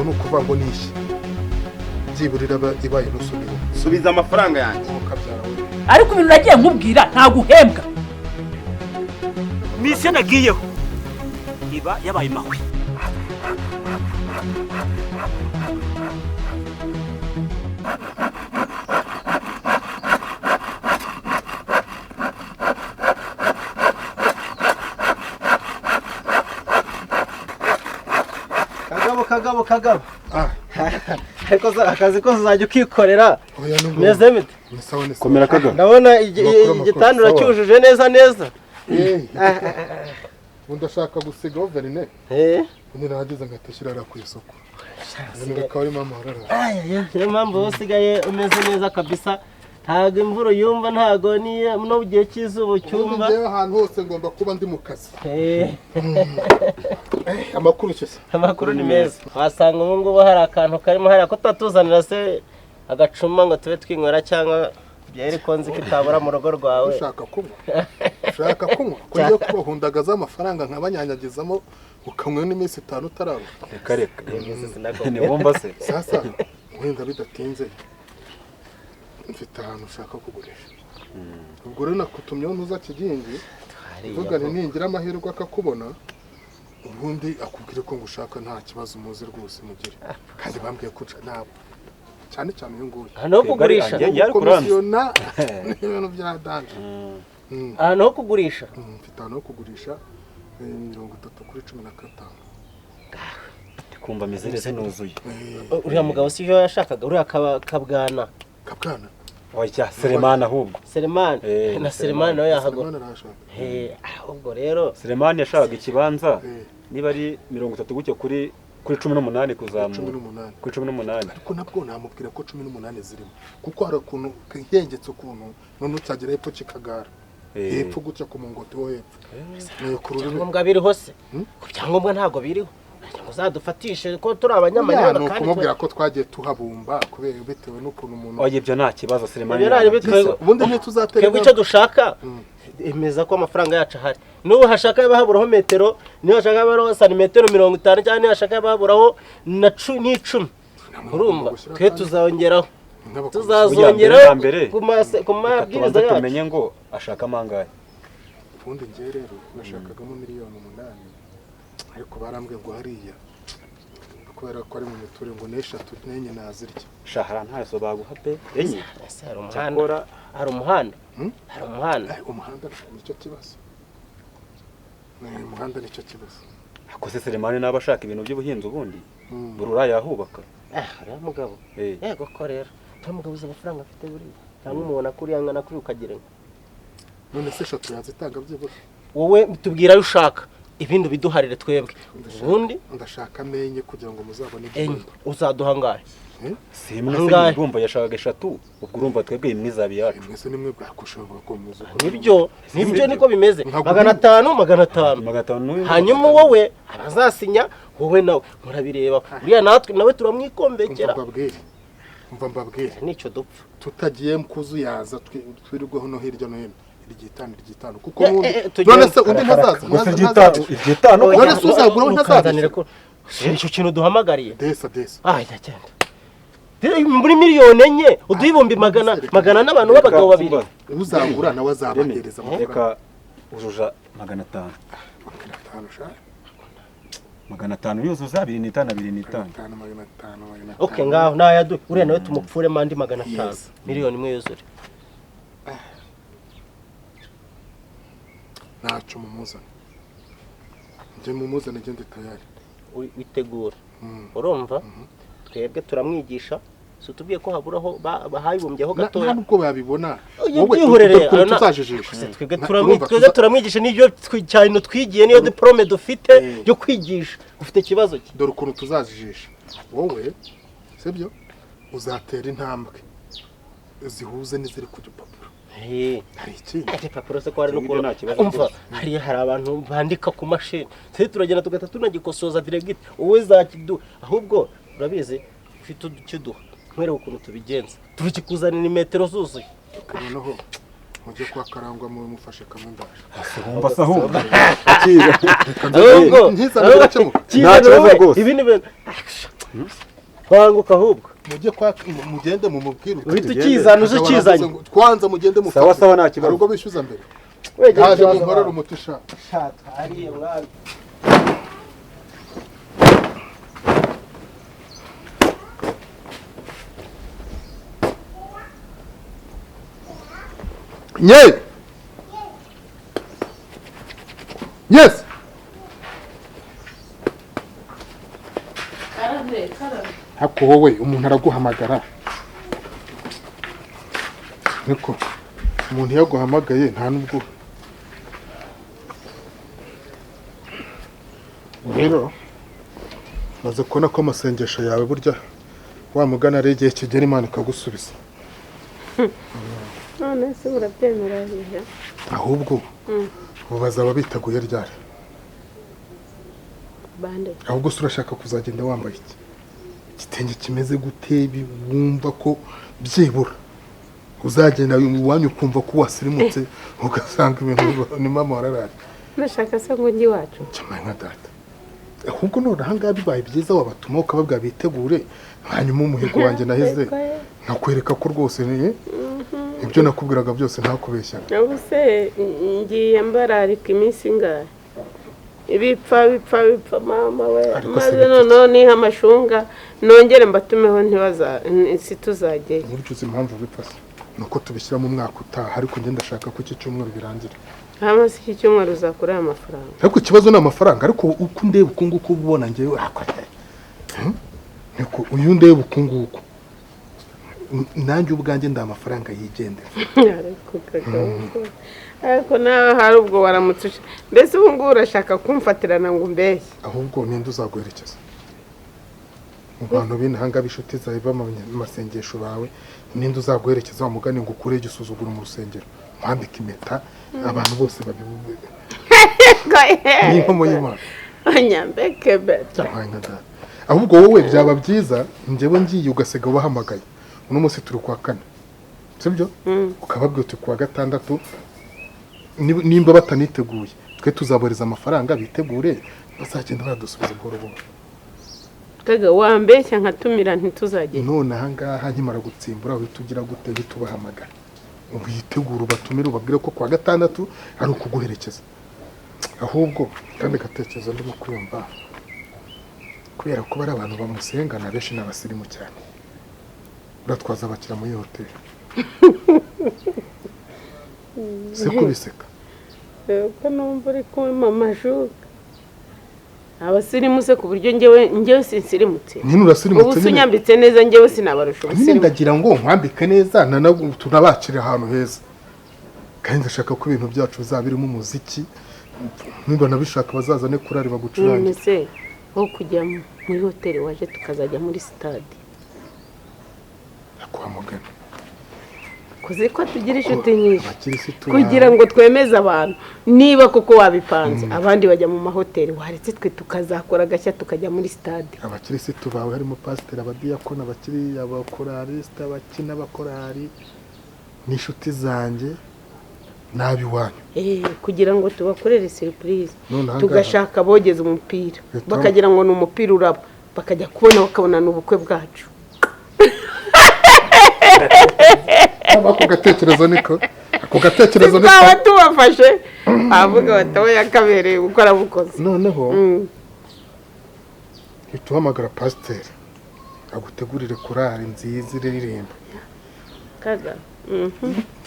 ubwo nukuvuga ngo nishi byiburira ibaye nusubira subiza amafaranga yanjye ariko ibintu nagiye nkubwira nta guhembwa misiyo nagiyeho iba yabaye mahwe kagabo ariko akazi kose uzajya ukikorera meze bite komera kagabo ndabona igitandura cyujuje neza undashaka gusigaho verine undi nahageze ngatashirara ku isoko reka wari mama harara niyo mpamvu usigaye umeze neza kabisa ntago imvura yumva ntago no gihe cy'izuba cyumva njyewe ahantu hose ngomba kuba ndi mu kazi amakuru ni meza wasanga ubu ngubu hari akantu karimo hariya ko tutatuzanira se agacuma ngo tube twinywera cyangwa byari konzi kitabura mu rugo rwawe ushaka kunywa kujya kubahundagaza amafaranga nkabanyanyagizamo ukanywa n'iminsi 5 utaraba reka ni bomba se sasa wenda bidatinze mfite ahantu ushaka kugurisha ubwo rero nakutumyeho ntuza kigingi uvuga ningira amahirwe akakubona ubundi akubwire ko ngushaka nta kibazo muzi rwose mugire kandi bambwiye ko nabo cyane uyu nguyu no kugurisha komisiona n'ibintu bya danje no kugurisha mfite ahantu ho kugurisha 30 kuri 15 kumva mizereze nuzuye uriya mugabo si yo yashakaga uriya kabwana oya Selemani ahubwo Selemani na Selemani nawe yahagora ahubwo rero Selemani yashakaga ikibanza niba ari 30 gutyo kuri 18 kuzamuka kuri 18 ariko nabwo namubwira ko 18 zirimo kuko hari ukuntu hengetse ukuntu none utagera hepfo kikagara hepfo gutya ku mungoto wo hepfo ibyangombwa biriho se ibyangombwa ntago biriho ngo zadufatishe ko turi abanyamahanga kandi kumubwira ko twagiye tuhabumba kubera bitewe n'ukuntu umuntu oye ibyo nta kibazo Selemani ubundi ntituzatera twebwe icyo dushaka emeza ko amafaranga yacu ahari n'ubu hashaka yabahaburaho metero niyo hashaka yabahaburaho santimetero 50 cyangwa niyo hashaka yabahaburaho na 10 urumva twe tuzongeraho ku mabwiriza yacu tumenye ngo ashaka amangahe ubundi ngiye rero nashakagamo miliyoni 8 ariko barambwiye ngo hariya kubera ko ari mu miture ngo n'eshatu n'enye nazirya shahara ntaso baguha pe enye hari umuhanda umuhanda nicyo kibazo umuhanda nicyo kibazo akose Selemani n'abashaka ibintu by'ubuhinzi ubundi burura yahubaka ariya mugabo yego ko rero nta mugabo uzi amafaranga afite buriya cyangwa umubona kuri yangana kuri ukagira none se eshatu yazitanga byibura wowe tubwira ayo ushaka ibindi biduharire twebwe ubundi ndashaka amenye kugira ngo muzabone igihembo uzaduha ngahe simwe se ndumva yashakaga 3 ubwo urumva twebwe imwizabi yacu mwese nimwe bwakushanga ko muzo nibyo niko bimeze 500 hanyuma wowe abazasinya wowe nawe murabireba uriya nawe turamwikombekera umva mbabwire nicyo dupfa tutagiye kuzuyaza twirirweho no hirya no hino igitano kuko none se undi ntazaza igitano none se uzagura ntazazanire ko icyo kintu duhamagariye desa cyane muri miliyoni enye uduyibumbi magana n'abantu b'abagabo babiri uzagura nawe azabagereza reka ujuja 500 yuzuza 2,500 okay ngaho nayadu uriya nawe tumupfure mandi 500 miliyoni imwe yuzure nacu mumuzana nje mumuzana ngende tayari witegura urumva twebwe turamwigisha so tubiye ko haburaho bahayibumbyeho gatoya ntabwo babibona wowe tuzajijisha twebwe turamwigisha n'ibyo cyane twigiye niyo diplome dufite yo kwigisha ufite ikibazo ki dore ukuntu tuzajijisha wowe sibyo uzatera intambwe zihuze n'iziri ku gipapuro hari iki papuro se ko hari no kubona umva hari abantu bandika ku mashini se turagenda tugata tunagikosoza direct wowe zakidu ahubwo urabizi ufite udukiduha mwere ukuntu tubigenza turikikuzanira metero zuzuye noneho mujye kwa karangwa mu mufashe kamundasha asumba sahumba akira ahubwo ntizana gacemuka ibintu banguka ahubwo mujye mugende mu mubwire uhita ukizana uze ukizanye kwanza mugende mu sawa sawa nta kibazo ubwo bishyuza mbere wegera haje munkorera umuti shaka hariya mwana Nye! Yes! Hako wowe umuntu araguhamagara. Niko umuntu yaguhamagaye nta nubwo. Rero maze kubona ko amasengesho yawe burya wa mugana ari igihe kigera Imana ikagusubiza. none se urabyemera bihe Ahubwo ubaza ababiteguye ryari. bande Ahubwo se urashaka kuzagenda wambaye iki? Igitenge kimeze gute wumva ko byibura uzagenda iwanyu ukumva ko wasirimutse ugasanga ibintu ni mama wararari. ndashaka se ngo njye iwacu Cyamaye nka data. Ahubwo none ahangaha bibaye byiza wabatuma ukababwa bitegure hanyuma umuhigo wanjye naheze nkakwereka ko rwose ni ibyo nakubwiraga byose ntakubeshyaga. ubu se ngiye mbararika iminsi ingahe bipfa mama we maze noneho niha amashunga nongere mbatumeho situzageye Buryo uzi impamvu bipfa se nuko tubishyira mu mwaka utaha ariko njye ndashaka ko iki cyumweru birangira. hama se iki cyumweru uzakura amafaranga Ariko ikibazo ni amafaranga ariko uko ndeba uko nguko ubona njyewe niko uyu ndeba uko nguko nanjye ubwanjye nda amafaranga yigendera. ariko nawe hari ubwo waramutse mbese ubu ngubu urashaka kumfatirana ngo umbeshye Ahubwo ninde uzaguherekeza mu bantu b'intanga b'inshuti zawe b'amasengesho bawe ninde uzaguherekeza wamugane ngo ukure igisuzuguro mu rusengero mwambike impeta abantu bose babivuge ni inkomo y'Imana nyambeke beta ahubwo wowe byaba byiza njyewe ngiye ugasiga ubahamagaye uno munsi turi kwa kane sibyo ukababwira uti kwa gatandatu nimba bataniteguye twe tuzaboreza amafaranga bitegure bazagenda baradusubiza buhoro buhoro. kaga wambeshya nkatumira ntituzagenda none ahangaha nkimara gutsimbura uhita ugira gute bitubahamagara witegura ubatumire ubabwire ko kwa gatandatu ari ukuguherekeza. Ahubwo kandi gatekerezo ndimo kwiyumva kubera ko bari abantu bamusengana benshi n'abasirimu cyane uratwaza abakira muri hoteli se kubiseka ko numva uri kumpa amashuka abasirimu se ku buryo njyewe sinsirimutse nyine urasirimutse ubu unyambitse neza njyewe sinabarusha ubusirimu ndagira ngo nkwambike neza tunabakire ahantu heza kandi ndashaka ko ibintu byacu bizaba birimo umuziki niba nabishaka bazazane kurari bagucurange se aho kujya muri hoteli waje tukazajya muri stade kwa mugana kuzi ko tugira inshuti nyinshi kugira ngo twemeze abantu niba koko wabipanze abandi bajya mu mahoteli waretse twe tukazakora gashya tukajya muri stade. Abakirisitu bawe harimo pasiteri abadiyakona abakiri abakoraliste abakina abakorari n'inshuti zanjye nabi wanyu kugira ngo tubakorere surprise tugashaka bogeza umupira bakagira ngo ni umupira uraba bakajya kubona bakabona n'ubukwe bwacu. Ako gatekerezo niko twaba tubafashe avuga batawe yakabereye gukora bukoze noneho ituhamagara pasiteri agutegurire korari nziza iririmba kaga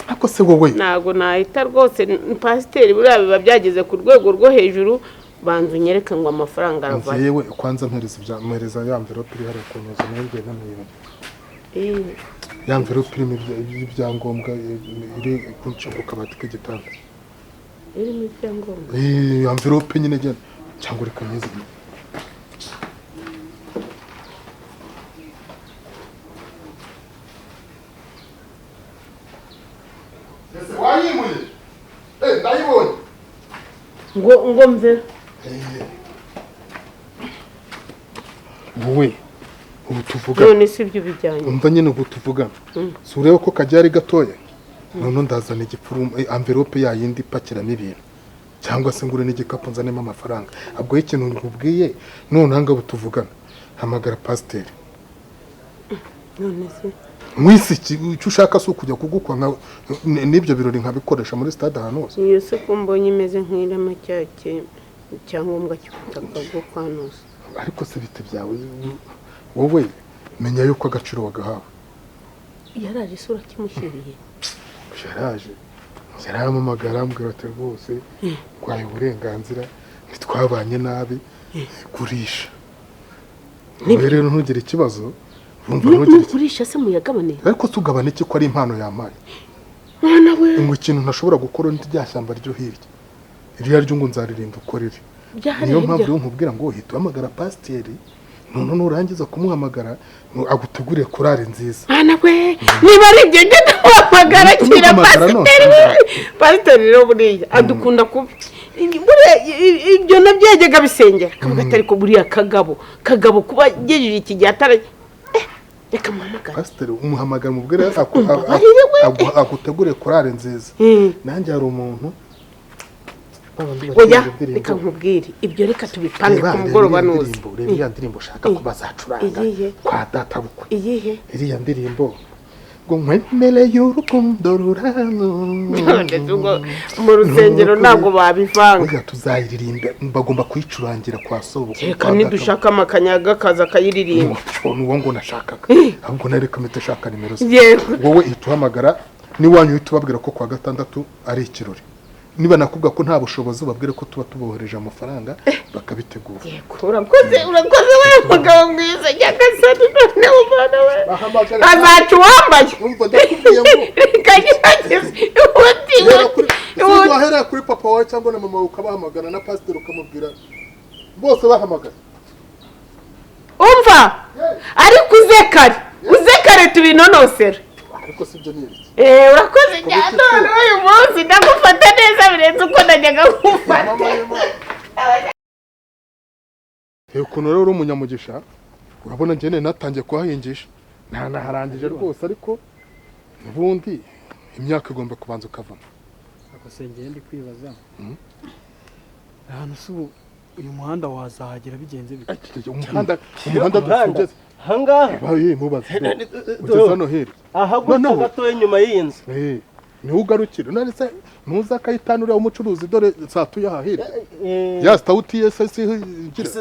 ako se wowe ntago nahita rwose pasiteri buriya biba byageze ku rwego rwo hejuru banza unyereke ngo amafaranga arava yewe kwanza mpereza ya mverope iri hariya ku nyoza n'ibyo n'amwiba ya mverope irimo ibyangombwa iri ku kabati k'igitanda irimo ibyangombwa ya mverope nyine genda cyangwa reka neza wayimuye ndayibonye ngo mve wowe ubu tuvuga none si ibyo bijyanye umva nyine ubu tuvugana si ureba ko kajyari gatoya none ndazana igipfurumu amverope yayindi ipakiramo ibintu cyangwa se ngure n'igikapu nzanemo amafaranga abwo ikintu nkubwiye none hanga ubu tuvugana hamagara pasiteri none se mwisi icyo ushaka si ukujya kugukwa n'ibyo birori nkabikoresha muri stade ahantu hose iyo se ko mbonye imeze nk'irema cyangombwa cy'ubutaka bwo kwanuza ariko se bite byawe wowe menya yuko agaciro wagahawe yaraje isura kimushyiriye yarampamagara ambwira ati rwose twaye uburenganzira ntitwabanye nabi gurisha rero ntugire ikibazo kurisha se muyagabane ariko tugabane iki ko ari impano yampaye mwana we ngo ikintu ntashobora gukora ndi rya shyamba ryo hirya iriya ryo ngo nzaririnda ukorere niyo mpamvu rero nkubwira ngo uhita uhamagara pasiteri none nurangiza kumuhamagara aguteguriye korari nziza mwana we niba ari ibyo ngenda wahamagara kira pasiteri rero buriya adukunda kuba ibyo nabyo yajyaga bisengera kavuga atari ko buriya kagabo kuba gejeje iki gihe atari reka muhamagara pasiteri umuhamagara mubwire aguteguriye korari nziza nanjye hari umuntu oya reka nkubwire ibyo reka tubipange ku mugoroba nuze iriya ndirimbo ushaka ko bazacuranga kwa data bukwe iyihe iriya ndirimbo ngo nkwemereye urukundo rurano mu rusengero ntabwo babivanga oya tuzayiririmba bagomba kuyicurangira kwa sobukwe reka nidushaka amakanyaga kaza akayiririmba uwo ngo nashakaga ahubwo nareka mpita shaka nimero ze wowe ihita uhamagara n'iwanyu uhita ubabwira ko kwa gatandatu ari ikirori niba nakubwa ko nta bushobozi babwire ko tuba tubohereje amafaranga bakabitegura urakoze we mugabo mwiza nyagasani none umwana we azacu wambaye umva ndakubwiye ngo kanyageze wahereye kuri papa wawe cyangwa na mama ukabahamagara na pasiteri ukamubwira bose bahamagara umva ariko uze kare tubinonosera ariko sibyo nibiki urakoze cyane none uyu munsi ndagufata neza birenze uko najyaga gufata ukuntu rero uri umunyamugisha urabona njye natangiye kuhahingisha ntanaharangije rwose ariko ubundi imyaka igomba kubanza ukavamo akosengeye ndi kwibaza ahantu ubu uyu muhanda wazahagera bigenze bite umuhanda dufungeze ahangaha mubaze ugeze hano hirya aha gutya gatoya inyuma y'iyi nzu niho ugarukira none se ntuza akayitanu uriya umucuruzi dore satuye aha hirya yasitawutiye se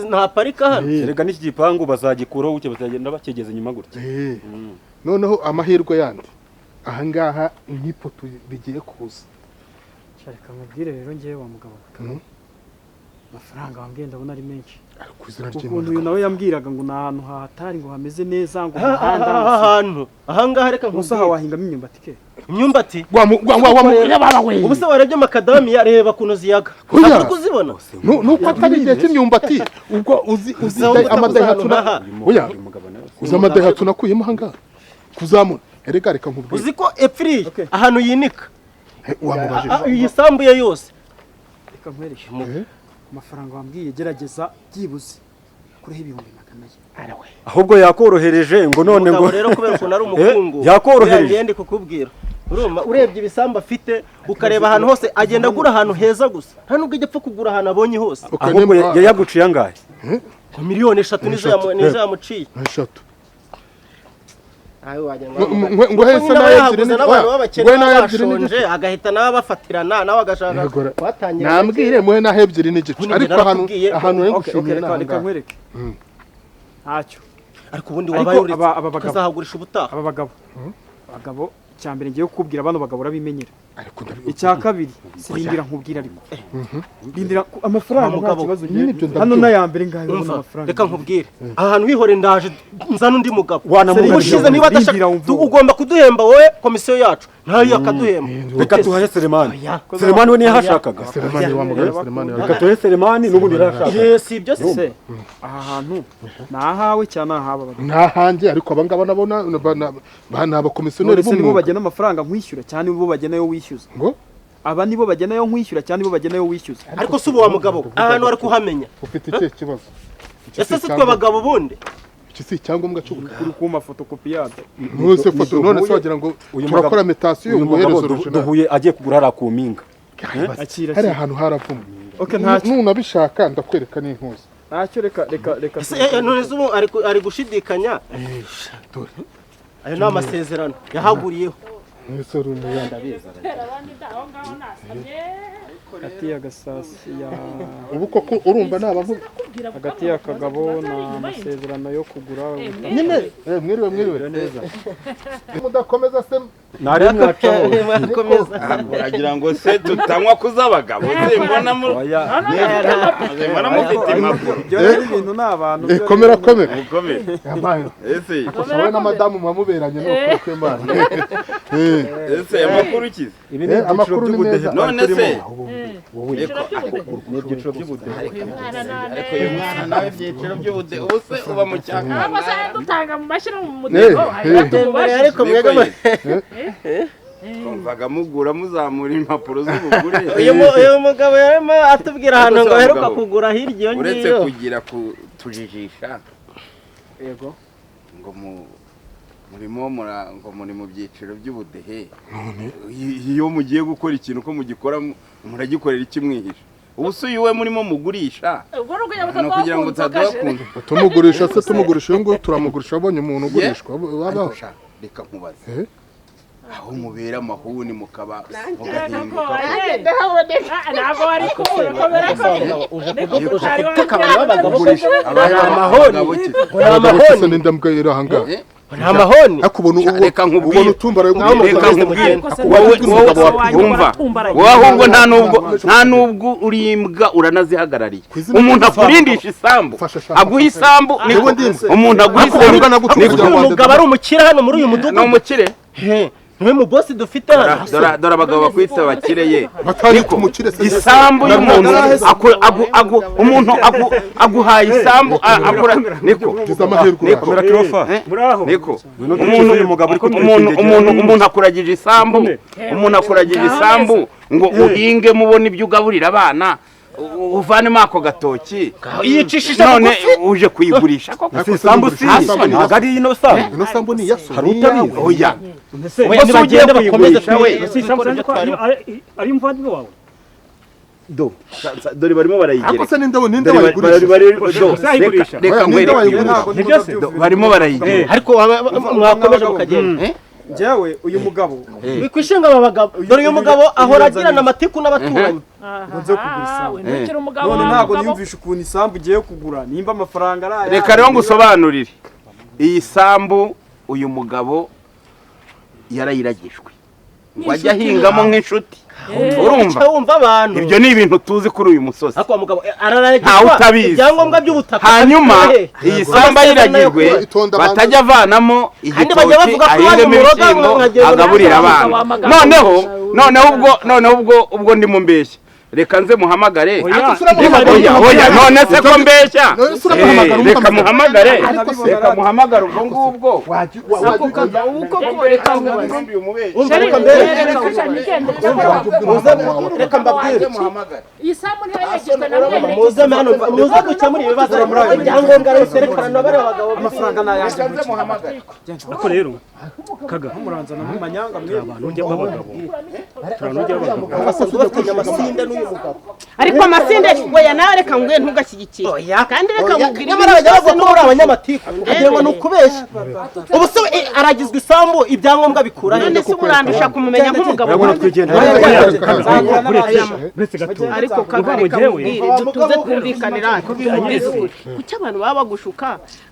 nta parika hano erega n'iki gipangu bazagikuraho buke bazagenda bakigeze inyuma gutya noneho amahirwe yandi ahangaha nk'ipoto bigiye kuza reka mubwire rero ngewe wa mugabo amafaranga wambwiye ndabona ari menshi ukuntu uyu nawe yambwiraga ngo ni ahantu hahatari ngo hameze neza ngo ahantu ahangaha reka nkubwire gusa wahingamo imyumbati ke imyumbati ubu se warebye amakadamiya reba ukuntu ziyaga uri kuzibona nuko atari igihe cy'imyumbati ubwo uzi amadayihatsu uzi amadayihatsu nakuyemo ahangaha kuzamura reka nkubwire uzi ko epfiri ahantu yinika wamubajije iyi sambu ye yose reka nkwereke amafaranga wambwiye gerageza byibuze kuriho 200 magana ye ahubwo yakorohereje ngo none ngo rero kubera ko nari umukungu yakorohereje ngende kukubwira urebye ibisambu afite ukareba ahantu hose agenda agura ahantu heza gusa nta nubwo ijya apfa kugura ahantu abonye hose ahubwo yaguciye angahe miliyoni 3 nizo yamuciye 3 ngo hese nawe ebyiri agahita nawe bafatirana nawe agashaka kwatangira nambwire muhe na ebyiri n'igice ariko ahantu yo gushimira reka nkwereke ntacyo ariko ubundi wabaye uri kazahagurisha ubutaha aba bagabo cyambere ngiye kukubwira bano bagabo urabimenyera icya kabiri sirindira nkubwira ariko rindira amafaranga nta kibazo hano n'ayambere ngaho amafaranga reka nkubwire ahantu wihore ndaje nzana undi mugabo ushize niba adashaka ugomba kuduhemba wowe komisiyo yacu ntayo yakaduhemba reka tuhaye Selemani we ntiyahashakaga reka tuhaye Selemani n'ubundi yarashaka si ibyo se aha hantu nahawe cyane ahaba ntahange ariko abangaba nabona bana abakomisiyoneri bo bagena amafaranga nkwishyura cyane bo bagena yo wishyuza ngo aba nibo bagena yo nkwishyura cyane bo bagena yo wishyuza ariko subu wa mugabo ahantu ari kuhamenya ufite iki kibazo ese se twe bagabo bundi iki si icyangombwa cy'ubutaka ku mafotokopi yabyo nose foto none se wagira ngo turakora metasiyo ubuherezo duhuye agiye kugura hara ku mpinga hari ahantu haravumwe nunabishaka ndakwereka n'inkuzi ntacyo reka none se ubu ari gushidikanya ayo ni amasezerano yahaguriyeho Nisoro umuyanda hagati ya Gasasi ya ubu koko urumva nabantu hagati ya Kagabo na amasezerano yo kugura nyine mwiriwe neza mudakomeza se nari mwacaho uragira ngo se tutanywa kuzabagabo mbona mufite impapuro ibintu n'abantu komera mukomere ese wowe na madamu mwamuberanye no kuri kw'Imana ese amakuru kize amakuru ni meza none se n'ibyiciro by'ubudehe ariko uyu mwana nawe ibyiciro by'ubudehe ubuse uba mu cyaka dutanga mu mashyira mu mudego ariko mwega mvaga mugura muzamura impapuro z'ubugure uyu mugabo yarimo atubwira ahantu ngo aheruka kugura hirya iyo uretse ngiyo kugira kutujijisha yego ngo muri mu byiciro by'ubudehe iyo mugiye gukora ikintu ko mugikora muragikorera ikimwihisha ubu se uyu we murimo mugurisha kugira ngo utadakunda tumugurisha se tumugurisha ngo turamugurisha abonye umuntu ugurishwa babaho reka nkubaze aho mubera amahuni mukaba mugahinduka ntabwo wari kubura amahoni se ndambwa irahanga nta mahoni reka nkubwire utumbara wowe ahubwo nta nubwo urimbwa uranazihagarariye umuntu akurindisha isambu aguha isambu umuntu aguha isambu umugabo ari umukire hano muri uyu mudugudu ni umukire niwe mu bosi dufite hano dore abagabo bakwita abakire ye isambu y'umuntu umuntu aguhaye isambu akora niko niko umuntu akuragije isambu ngo uhinge mubona ibyo ugaburira abana uvanemo ako gatoki yicishije none uje kuyigurisha isambu si ntabwo ari ino sambu ni yaso hari utabizi oya bose bagenda bakomeze ari umuvandimwe wawe dore barimo barayigereka ako se ninde wayigurisha reka barimo barayigereka ariko mwakomeje mukagenda njyewe uyu mugabo bikwishinga aba bagabo dore uyu mugabo ahora agirana amatiku n'abaturanyi nze kugura isambu none ntabwo niyumvisha ukuntu isambu ugiye kugura nimba amafaranga ari aya reka rero ngusobanurire iyi sambu uyu mugabo yarayiragijwe ngo ajye ahingamo nk'inshuti urumva abantu ibyo ni ibintu tuzi kuri uyu musozi ariko mugabo araragijwe ntawe utabizi ibyangombwa by'ubutaka hanyuma iyi sambu ayiragijwe batajya avanamo igitoki ahingemo ibishyimbo agaburira abana noneho ubwo ndi mu mbeshya reka nze muhamagare none se ko mbeshya reka muhamagare ubwo ngubwo reka mbabwire iyi sambu ntiyagizwe na mwene muze dukemura ibibazo ibyangombwa rero serekana n'abari abagabo amafaranga n'ayanjye ariko rero kaga muranzana mu manyanga mwe abantu ujya b'abagabo basanzwe bafite amasinde n'uyu mugabo ariko amasinde oya nawe reka ngwe ntugashyigikire kandi reka nkubwire nyamara bajya bavuga ko muri abanyamatiku kugira ngo ni ukubeshya ubu se aragizwe isambu ibyangombwa bikura none se urandusha kumumenya nk'umugabo ariko kagareka mubwire dutuze twumvikanira kuki abantu baba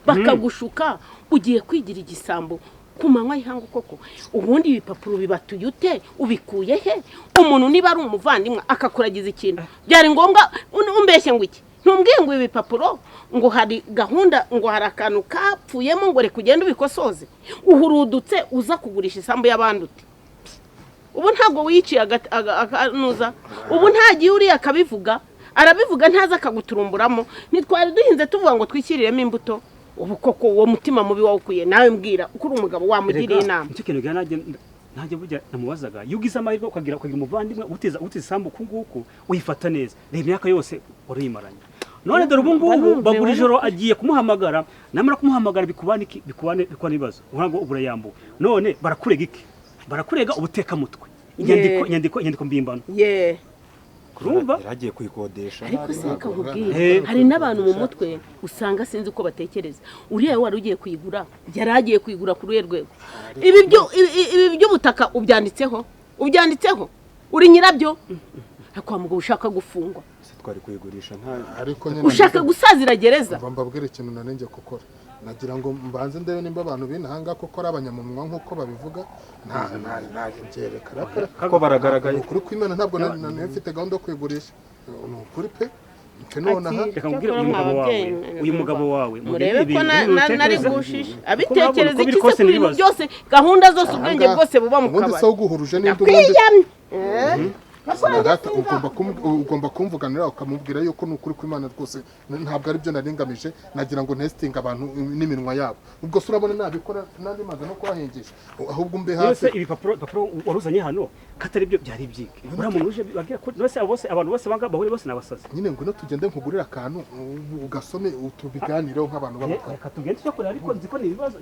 bakagushuka ugiye kwigira igisambo ku manywa y'ihanga koko ubundi ibipapuro bibatuye ute ubikuye he umuntu niba ari umuvandimwe akakuragiza ikintu byari ngombwa umbeshye ngo iki ntumbwiye ngo ibi bipapuro ngo hari gahunda ngo hari akantu kapfuyemo ngo reka ugende ubikosoze uhurudutse uza kugurisha isambu y'abandi uti ubu ntabwo wiciye akanuza ubu ntagiye uriya akabivuga arabivuga ntaza akaguturumburamo ntitwari duhinze tuvuga ngo twishyiriremo imbuto ubu koko uwo mutima mubi wawukuye nawe mbwira uko uri umugabo wamugiriye inama icyo kintu ntajya burya namubazaga iyo ugize amahirwe ukagira umuvandimwe uteza isambu uku nguku uyifata neza reba imyaka yose uriyimaranye none dore ubu ngubu bagura ijoro agiye kumuhamagara namara kumuhamagara bikubana ibibazo ngo urayambuwe none barakurega iki barakurega ubutekamutwe inyandiko mbimbano urumva yaragiye kuyikodesha ariko se reka nkubwire hari n'abantu mu mutwe usanga sinzi uko batekereza uriya wari ugiye kuyigura yari agiye kuyigura ku ruhe rwego ibi by'ubutaka ubyanditseho uri nyirabyo ariko mugabo ushaka gufungwa twari kuyigurisha ariko nyine ushaka gusazira gereza mbabwire ikintu nanenge gukora nagira ngo mbanze ndebe nimba abantu binahanga ko ari abanyamunwa nk'uko babivuga nta ko baragaragaye ukuri kw'Imana ntabwo nari mfite gahunda yo kwigurisha ni ukuri pe reka nkubwire uyu mugabo wawe murebe ko nari gushije abitekereza iki se kuri ibintu byose gahunda zose ubwenge bwose buba mu kabari ubundi se uguhuruje n'indi ubundi ugomba kumvuganira ukamubwira yuko ni ukuri kw'Imana rwose ntabwo ari byo naringamije nagira ngo ntesitinge abantu n'iminwa yabo ubwo se urabona nabikora nandi maze no kubahingisha ahubwo mbe hafi ibipapuro waruzanye hano katari byo byari byike uriya muntu uje bagira ko abantu bose banga bahuri bose nabasazi nyine ngo no tugende nkugurira akantu ugasome tubiganireho nk'abantu b'abakara reka tugende cyo kureba ariko nzi ko ni ibibazo